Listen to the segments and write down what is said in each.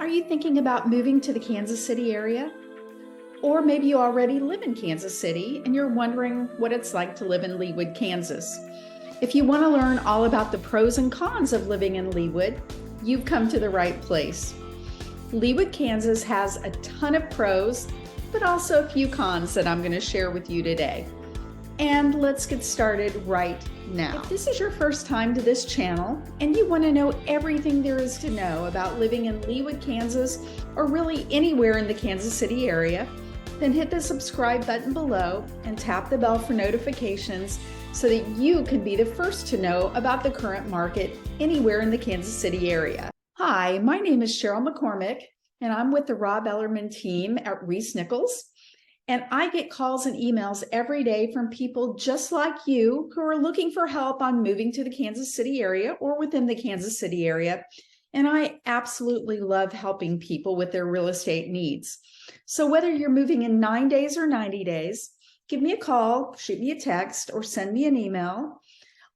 Are you thinking about moving to the Kansas City area? Or maybe you already live in Kansas City and you're wondering what it's like to live in Leawood, Kansas. If you want to learn all about the pros and cons of living in Leawood, you've come to the right place. Leawood, Kansas has a ton of pros, but also a few cons that I'm going to share with you today. And let's get started right now. If this is your first time to this channel and you want to know everything there is to know about living in Leawood, Kansas, or really anywhere in the Kansas City area, then hit the subscribe button below and tap the bell for notifications so that you can be the first to know about the current market anywhere in the Kansas City area. Hi, my name is Cheryl McCormick, and I'm with the Rob Ellerman team at ReeceNichols. And I get calls and emails every day from people just like you who are looking for help on moving to the Kansas City area or within the Kansas City area. And I absolutely love helping people with their real estate needs. So whether you're moving in 9 days or 90 days, give me a call, shoot me a text, or send me an email.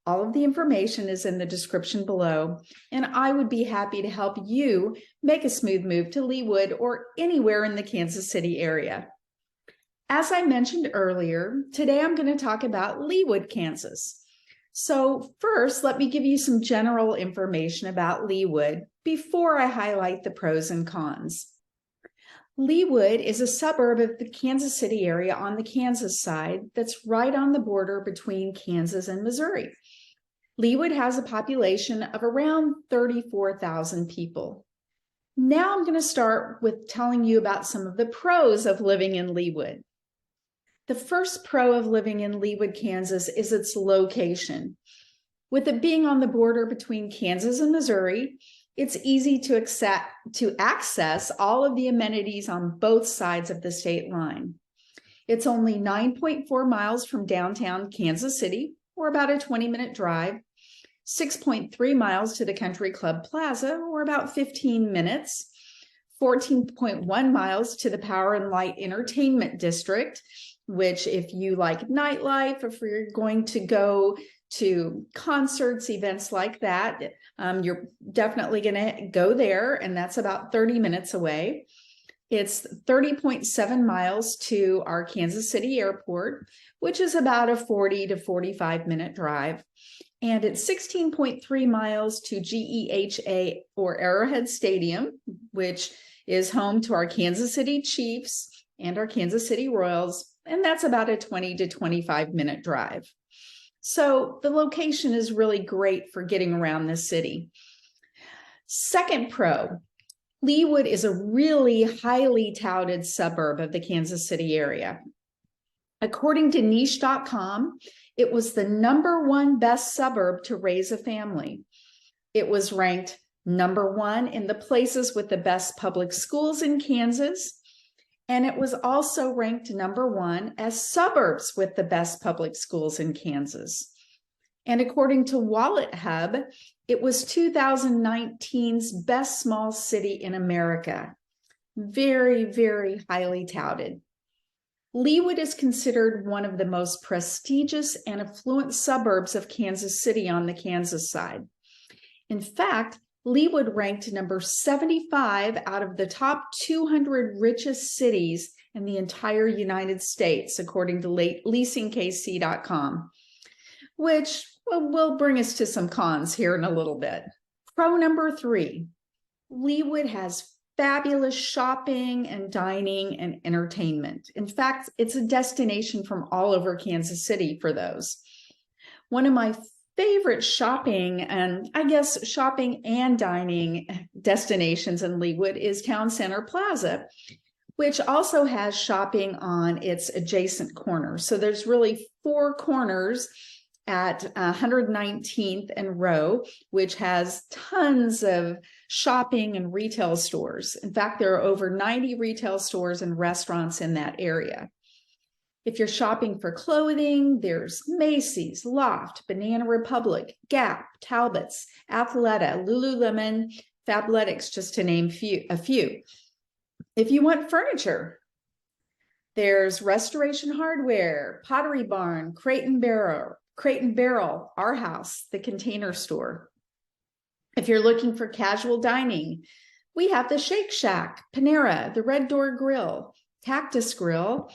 All of the information is in the description below, and I would be happy to help you make a smooth move to Leawood or anywhere in the Kansas City area. As I mentioned earlier, today I'm going to talk about Leawood, Kansas. So first, let me give you some general information about Leawood before I highlight the pros and cons. Leawood is a suburb of the Kansas City area on the Kansas side that's right on the border between Kansas and Missouri. Leawood has a population of around 34,000 people. Now I'm going to start with telling you about some of the pros of living in Leawood. The first pro of living in Leawood, Kansas is its location. With it being on the border between Kansas and Missouri, it's easy to access all of the amenities on both sides of the state line. It's only 9.4 miles from downtown Kansas City, or about a 20-minute drive, 6.3 miles to the Country Club Plaza, or about 15 minutes, 14.1 miles to the Power and Light Entertainment District, which if you like nightlife, if you're going to go to concerts, events like that, you're definitely going to go there, and that's about 30 minutes away. It's 30.7 miles to our Kansas City airport, which is about a 40 to 45 minute drive. And it's 16.3 miles to GEHA or Arrowhead Stadium, which is home to our Kansas City Chiefs and our Kansas City Royals, and that's about a 20 to 25 minute drive. So the location is really great for getting around this city. Second pro, Leawood is a really highly touted suburb of the Kansas City area. According to niche.com, it was the #1 best suburb to raise a family. It was ranked #1 in the places with the best public schools in Kansas. And it was also ranked #1 as suburbs with the best public schools in Kansas. And according to Wallet Hub, it was 2019's best small city in America. Very, very highly touted. Leawood is considered one of the most prestigious and affluent suburbs of Kansas City on the Kansas side. In fact, Leawood ranked number 75 out of the top 200 richest cities in the entire United States, according to leasingkc.com, which will bring us to some cons here in a little bit. Pro number 3, Leawood has fabulous shopping and dining and entertainment. In fact, it's a destination from all over Kansas City for those. One of my favorite shopping and dining destinations in Leawood is Town Center Plaza, which also has shopping on its adjacent corners. So there's really 4 corners at 119th and Row, which has tons of shopping and retail stores. In fact, there are over 90 retail stores and restaurants in that area. If you're shopping for clothing, there's Macy's, Loft, Banana Republic, Gap, Talbot's, Athleta, Lululemon, Fabletics, just to name a few. If you want furniture, there's Restoration Hardware, Pottery Barn, Crate and Barrel, Our House, The Container Store. If you're looking for casual dining, We have the Shake Shack, Panera, the Red Door Grill, Cactus Grill,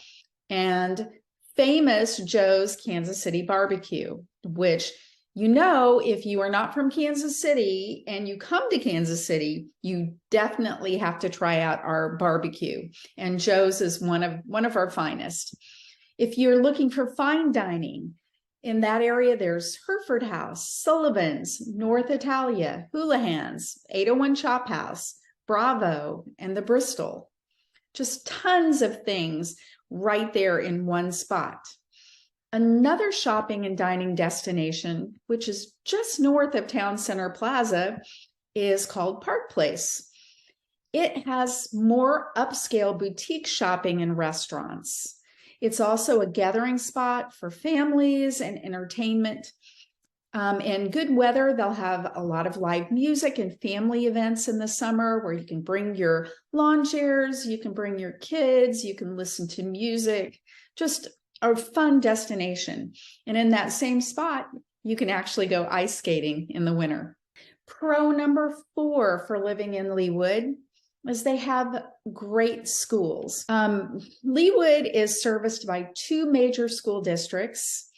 and famous Joe's Kansas City Barbecue, which, you know, if you are not from Kansas City and you come to Kansas City, you definitely have to try out our barbecue. And Joe's is one of our finest. If you're looking for fine dining, in that area, there's Hereford House, Sullivan's, North Italia, Houlihan's, 801 Chop House, Bravo, and the Bristol. Just tons of things right there in one spot. Another shopping and dining destination, which is just north of Town Center Plaza, is called Park Place. It has more upscale boutique shopping and restaurants. It's also a gathering spot for families and entertainment. In good weather, they'll have a lot of live music and family events in the summer where you can bring your lawn chairs, you can bring your kids, you can listen to music, just a fun destination. And in that same spot, you can actually go ice skating in the winter. Pro number 4 for living in Leawood is they have great schools. Leawood is serviced by 2 major school districts,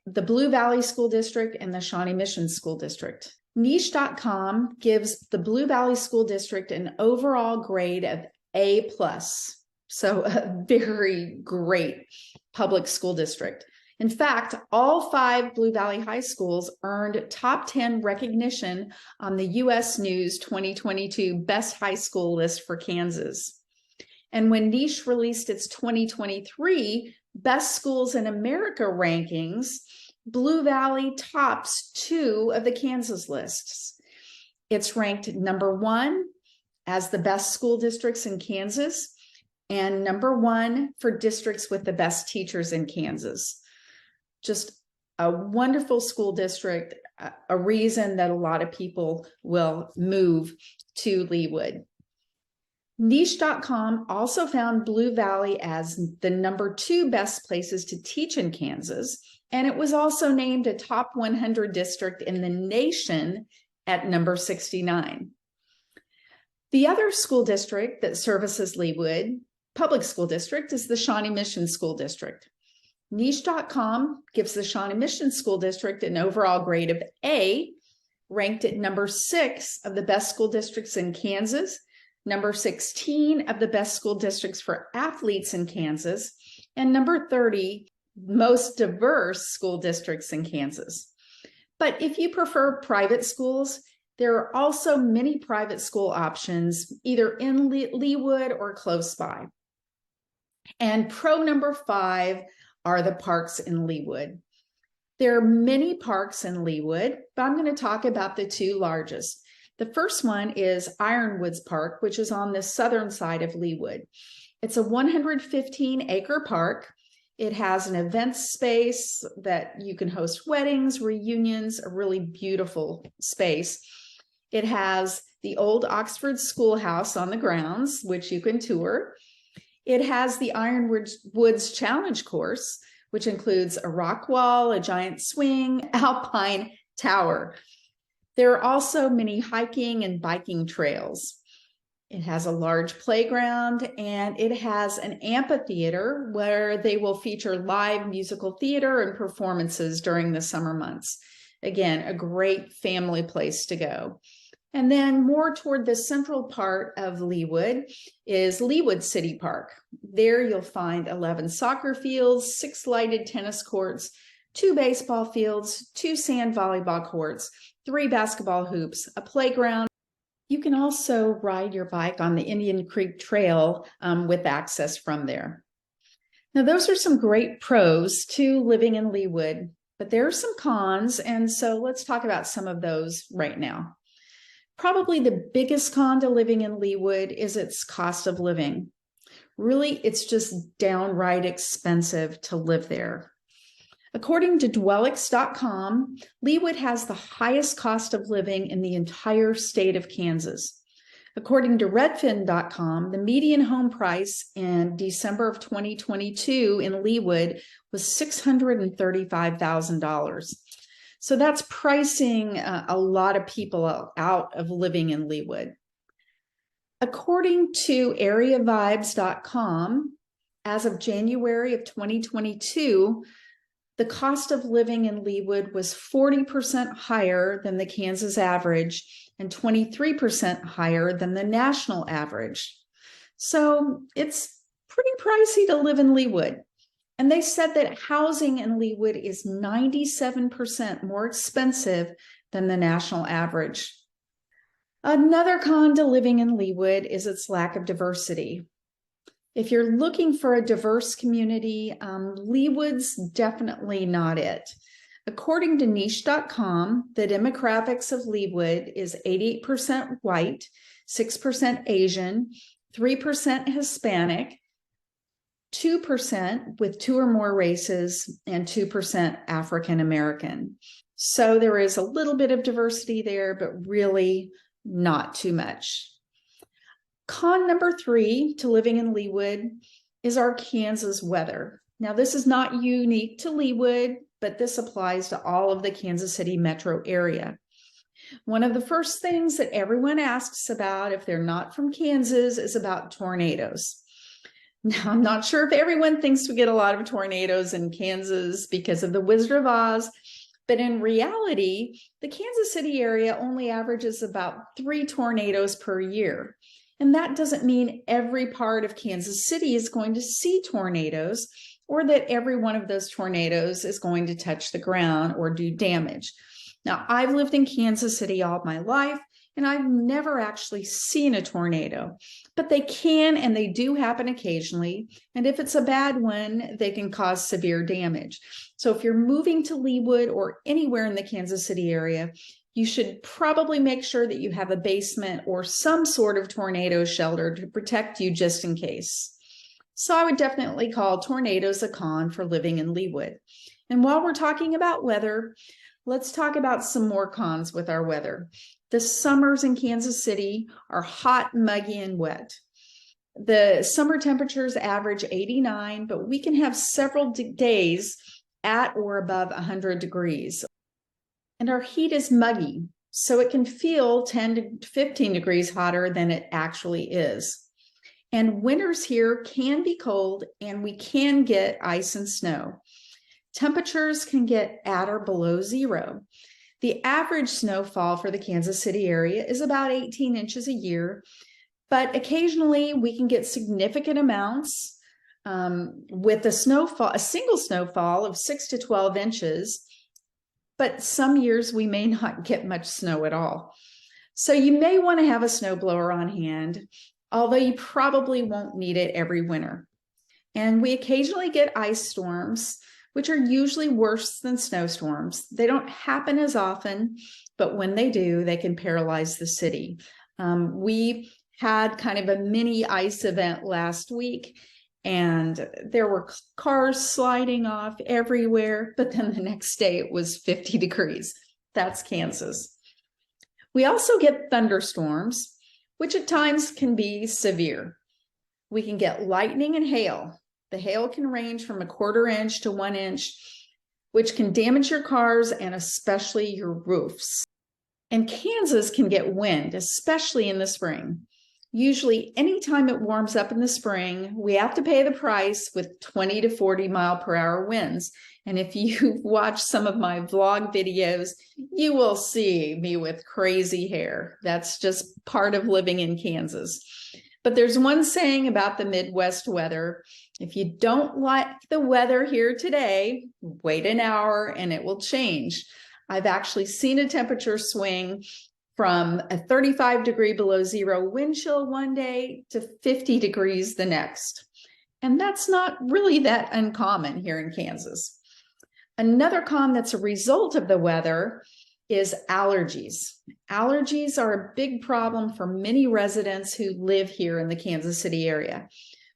the Blue Valley School District and the Shawnee Mission School District. Niche.com gives the Blue Valley School District an overall grade of A+, so a very great public school district. In fact, all 5 Blue Valley high schools earned top 10 recognition on the U.S. News 2022 Best High School list for Kansas. And when Niche released its 2023 Best Schools in America rankings, Blue Valley tops 2 of the Kansas lists. It's ranked number 1 as the best school districts in Kansas and number 1 for districts with the best teachers in Kansas. Just a wonderful school district, a reason that a lot of people will move to Leawood. Niche.com also found Blue Valley as the number 2 best places to teach in Kansas, and it was also named a top 100 district in the nation at number 69. The other school district that services Leawood, public school district, is the Shawnee Mission School District. Niche.com gives the Shawnee Mission School District an overall grade of A, ranked at number 6 of the best school districts in Kansas, number 16 of the best school districts for athletes in Kansas, and number 30 most diverse school districts in Kansas. But if you prefer private schools, there are also many private school options, either in Leawood or close by. And pro number 5 are the parks in Leawood. There are many parks in Leawood, but I'm going to talk about the 2 largest. The first one is Ironwoods Park, which is on the southern side of Leawood. It's a 115-acre park. It has an event space that you can host weddings, reunions, a really beautiful space. It has the old Oxford Schoolhouse on the grounds, which you can tour. It has the Ironwoods Challenge course, which includes a rock wall, a giant swing, alpine tower. There are also many hiking and biking trails. It has a large playground, and it has an amphitheater where they will feature live musical theater and performances during the summer months. Again, a great family place to go. And then more toward the central part of Leawood is Leawood City Park. There you'll find 11 soccer fields, 6 lighted tennis courts, 2 baseball fields, 2 sand volleyball courts, 3 basketball hoops, a playground. You can also ride your bike on the Indian Creek Trail with access from there. Now, those are some great pros to living in Leawood, but there are some cons, and so let's talk about some of those right now. Probably the biggest con to living in Leawood is its cost of living. Really, it's just downright expensive to live there. According to Dwellix.com, Leawood has the highest cost of living in the entire state of Kansas. According to Redfin.com, the median home price in December of 2022 in Leawood was $635,000. So that's pricing a lot of people out of living in Leawood. According to areavibes.com, as of January of 2022, the cost of living in Leawood was 40% higher than the Kansas average and 23% higher than the national average. So it's pretty pricey to live in Leawood. And they said that housing in Leawood is 97% more expensive than the national average. Another con to living in Leawood is its lack of diversity. If you're looking for a diverse community, Leawood's definitely not it. According to niche.com, the demographics of Leawood is 88% white, 6% Asian, 3% Hispanic, 2% with 2 or more races, and 2% African American. So there is a little bit of diversity there, but really not too much. Con number 3 to living in Leawood is our Kansas weather. Now, this is not unique to Leawood, but this applies to all of the Kansas City metro area. One of the first things that everyone asks about if they're not from Kansas is about tornadoes. Now, I'm not sure if everyone thinks we get a lot of tornadoes in Kansas because of the Wizard of Oz, but in reality, the Kansas City area only averages about 3 tornadoes per year. And that doesn't mean every part of Kansas City is going to see tornadoes, or that every one of those tornadoes is going to touch the ground or do damage. Now, I've lived in Kansas City all my life, and I've never actually seen a tornado, but they can and they do happen occasionally. And if it's a bad one, they can cause severe damage. So if you're moving to Leawood or anywhere in the Kansas City area, you should probably make sure that you have a basement or some sort of tornado shelter to protect you just in case. So I would definitely call tornadoes a con for living in Leawood. And while we're talking about weather, let's talk about some more cons with our weather. The summers in Kansas City are hot, muggy, and wet. The summer temperatures average 89, but we can have several days at or above 100 degrees. And our heat is muggy, so it can feel 10 to 15 degrees hotter than it actually is. And winters here can be cold, and we can get ice and snow. Temperatures can get at or below 0. The average snowfall for the Kansas City area is about 18 inches a year, but occasionally we can get significant amounts with a single snowfall of 6 to 12 inches, but some years we may not get much snow at all. So you may want to have a snowblower on hand, although you probably won't need it every winter. And we occasionally get ice storms, which are usually worse than snowstorms. They don't happen as often, but when they do, they can paralyze the city. We had kind of a mini ice event last week, and there were cars sliding off everywhere, but then the next day it was 50 degrees. That's Kansas. We also get thunderstorms, which at times can be severe. We can get lightning and hail. The hail can range from 1/4 inch to 1 inch, which can damage your cars and especially your roofs. And Kansas can get wind, especially in the spring. Usually, anytime it warms up in the spring, we have to pay the price with 20 to 40 mile per hour winds. And if you've watched some of my vlog videos, you will see me with crazy hair. That's just part of living in Kansas. But there's one saying about the Midwest weather: if you don't like the weather here today, wait an hour and it will change. I've actually seen a temperature swing from a 35 degree below 0 wind chill one day to 50 degrees the next. And that's not really that uncommon here in Kansas. Another con that's a result of the weather is allergies. Allergies are a big problem for many residents who live here in the Kansas City area.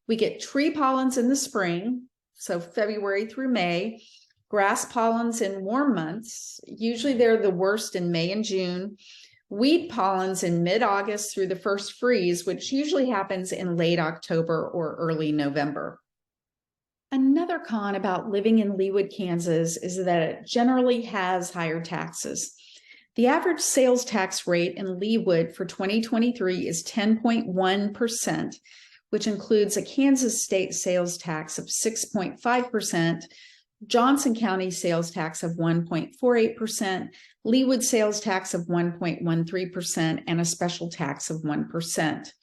We get tree pollens in the spring, so February through May, grass pollens in warm months. Usually they're the worst in May and June. Weed pollens in mid-August through the first freeze, which usually happens in late October or early November. Another con about living in Leawood, Kansas is that it generally has higher taxes. The average sales tax rate in Leawood for 2023 is 10.1%, which includes a Kansas state sales tax of 6.5%, Johnson County sales tax of 1.48%, Leawood sales tax of 1.13%, and a special tax of 1%.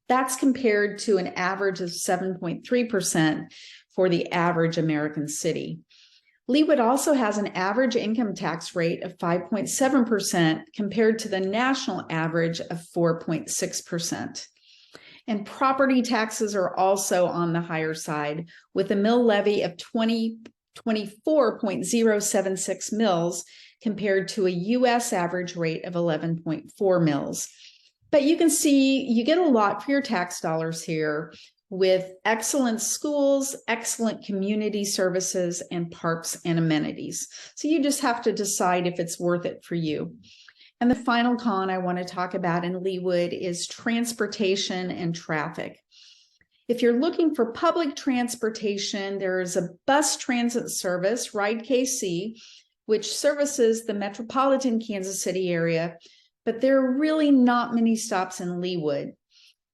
That's compared to an average of 7.3% for the average American city. Leawood also has an average income tax rate of 5.7% compared to the national average of 4.6%. And property taxes are also on the higher side, with a mill levy of 24.076 mills compared to a U.S. average rate of 11.4 mills. But you can see you get a lot for your tax dollars here, with excellent schools, excellent community services, and parks and amenities. So you just have to decide if it's worth it for you. And the final con I want to talk about in Leawood is transportation and traffic. If you're looking for public transportation, there is a bus transit service, Ride KC, which services the metropolitan Kansas City area, but there are really not many stops in Leawood.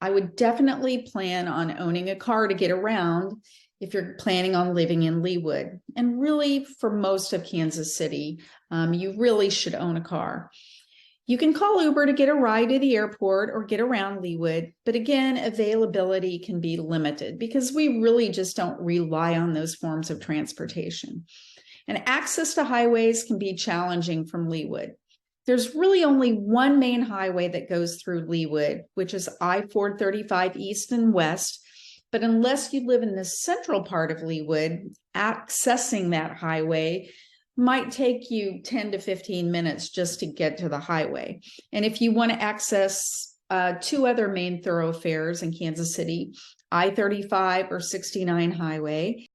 I would definitely plan on owning a car to get around if you're planning on living in Leawood. And really, for most of Kansas City, you really should own a car. You can call Uber to get a ride to the airport or get around Leawood, but again, availability can be limited because we really just don't rely on those forms of transportation. And access to highways can be challenging from Leawood. There's really only one main highway that goes through Leawood, which is I-435 east and west. But unless you live in the central part of Leawood, accessing that highway might take you 10 to 15 minutes just to get to the highway. And if you want to access two other main thoroughfares in Kansas City, I-35 or 69 highway,